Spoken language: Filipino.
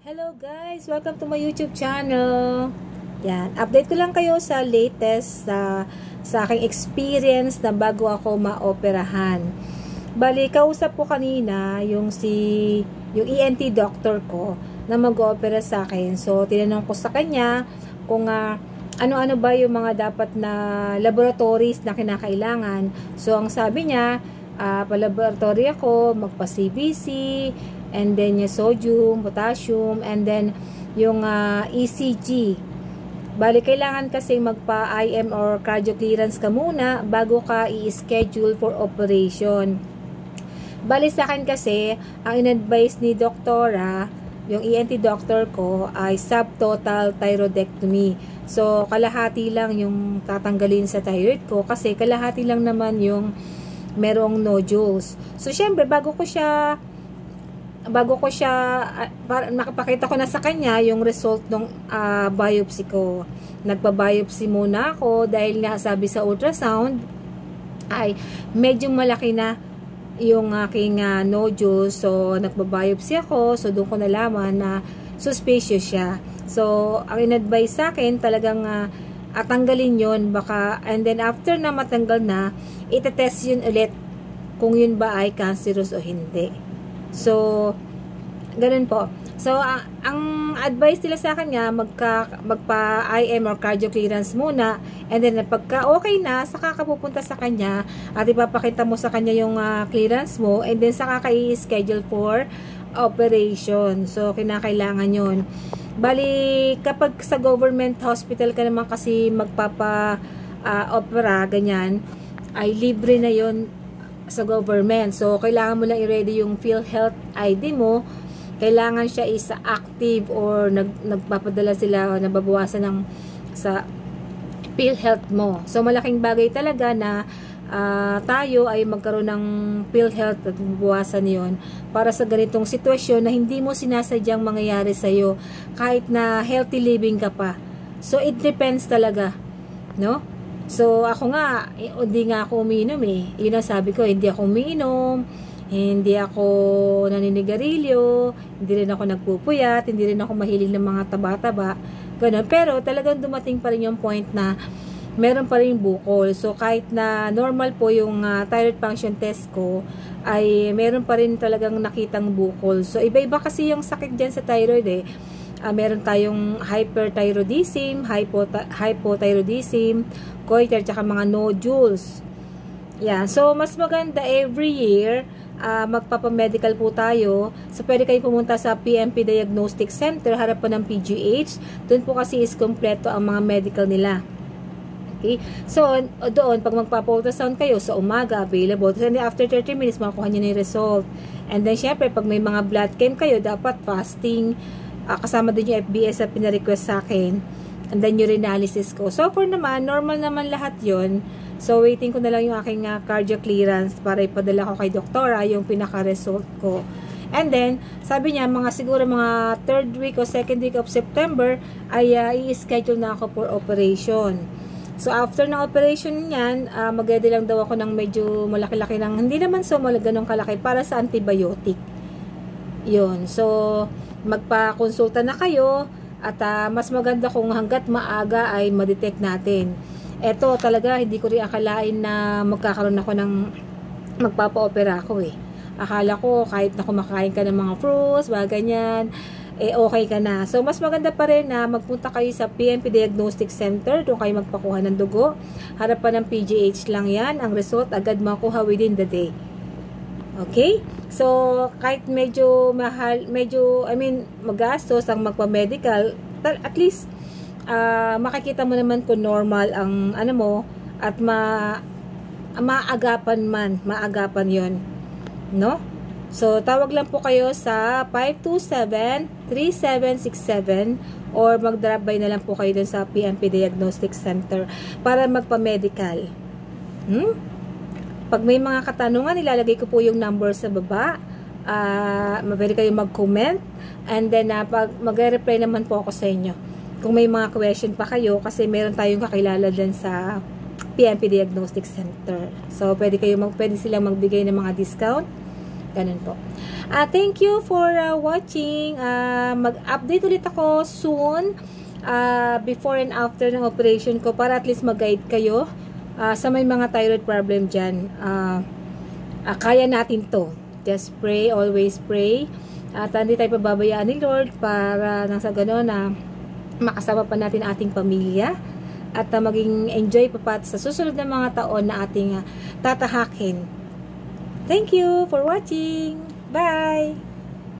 Hello guys! Welcome to my YouTube channel. Yan, update ko lang kayo sa latest sa aking experience na bago ako maoperahan. Bali, kausap ko kanina yung ENT doctor ko na mag-opera sa akin. So, tinanong ko sa kanya kung ano-ano ba yung mga dapat na laboratories na kinakailangan. So, ang sabi niya, pa-laboratory ako, magpa-CBC, and then yung sodium, potassium, and then yung ECG. Bali, kailangan kasi magpa-IM or cardio clearance ka muna bago ka i-schedule for operation. Bali, sa akin kasi, ang in-advise ni doktora, yung ENT doctor ko, ay subtotal thyroidectomy. So, kalahati lang yung tatanggalin sa thyroid ko kasi kalahati lang naman yung merong nodules. So, syempre, bago ko siya makapakita ko na sa kanya yung result ng biopsy ko. Nagpa-biopsy muna ako dahil nga sabi sa ultrasound ay medyo malaki na yung aking nodule. So, nagpa-biopsy ako. So, doon ko nalaman na suspicious siya. So, ang in-advise sa akin talagang tanggalin yun. Baka, and then after na matanggal na, itetest yun ulit kung yun ba ay cancerous o hindi. So, ganun po. So, ang advice nila sa akin nga, magpa-IM or cardio clearance muna, and then pagka okay na, saka ka pupunta sa kanya, at ipapakita mo sa kanya yung clearance mo, and then saka ka i-schedule for operation. So, kinakailangan yun. Bali, kapag sa government hospital ka naman kasi magpapa-opera, ganyan, ay libre na yun sa government. So, kailangan mo lang i-ready yung PhilHealth ID mo. Kailangan siya is active or nagpapadala sila o nababawasan ng sa PhilHealth mo. So, malaking bagay talaga na tayo ay magkaroon ng PhilHealth at mabawasan yon para sa ganitong sitwasyon na hindi mo sinasadyang mangyayari sa'yo kahit na healthy living ka pa. So, it depends talaga. No? So, ako nga, hindi nga ako umiinom eh. Yun ang sabi ko, hindi ako umiinom, hindi ako naninigarilyo, hindi rin ako nagpupuyat, hindi rin ako mahilig ng mga taba-taba. Ganun. Pero talagang dumating pa rin yung point na meron pa rin bukol. So, kahit na normal po yung thyroid function test ko, ay meron pa rin talagang nakitang bukol. So, iba-iba kasi yung sakit dyan sa thyroid eh. Meron tayong hyperthyroidism, hypothyroidism, goiter, tsaka mga nodules. Yeah. So, mas maganda every year, magpapamedical po tayo. So, pwede kayo pumunta sa PMP Diagnostic Center, harapan ng PGH. Doon po kasi is kompleto ang mga medical nila. Okay? So, doon, pag magpapa-ultrasound kayo sa umaga, available. And after 30 minutes, makuha nyo na yung result. And then, syempre, pag may mga blood chem kayo, dapat fasting. Kasama din yung FBS na pinarequest sa akin. And then, urinalysis ko. So, for naman, normal naman lahat yon. So, waiting ko na lang yung aking cardio clearance para ipadala ko kay doktora yung pinaka-result ko. And then, sabi niya, siguro mga 3rd week o 2nd week of September, ay i-schedule na ako for operation. So, after ng operation niyan, mag-ready lang daw ako ng medyo malaki-laki ng, hindi naman so ganun kalaki, para sa antibiotic. Yun. So, magpa-konsulta na kayo at mas maganda kung hanggat maaga ay ma-detect natin. Eto talaga, hindi ko rin akalain na magkakaroon ako ng magpapa-opera ako eh. Akala ko kahit na kumakain ka ng mga fruits, ganyan, okay ka na. So, mas maganda pa rin na magpunta kayo sa PMP Diagnostic Center. Doon kayo magpakuha ng dugo. Harapan ng PGH lang yan. Ang result, agad makuha within the day. Okay? So, kahit medyo mahal, magastos ang magpa-medical, at least, makikita mo naman kung normal ang mo, at maagapan yon, no? So, tawag lang po kayo sa 527-3767 or mag-drop by na lang po kayo dun sa PMP Diagnostic Center para magpa-medical. Pag may mga katanungan, ilalagay ko po yung number sa baba. Pwede kayo mag-comment. And then, pag mag-reply naman po ako sa inyo. Kung may mga question pa kayo, kasi meron tayong kakilala dyan sa PMP Diagnostic Center. So, pwede silang magbigay ng mga discount. Ganun po. Thank you for watching. Mag-update ulit ako soon before and after ng operation ko para at least mag-guide kayo sa may mga thyroid problem dyan. Kaya natin to. Just pray, always pray. At hindi tayo pababayaan ni Lord para nang sa gano'n na makasama pa natin ating pamilya at maging enjoy pa sa susunod na mga taon na ating tatahakin. Thank you for watching. Bye!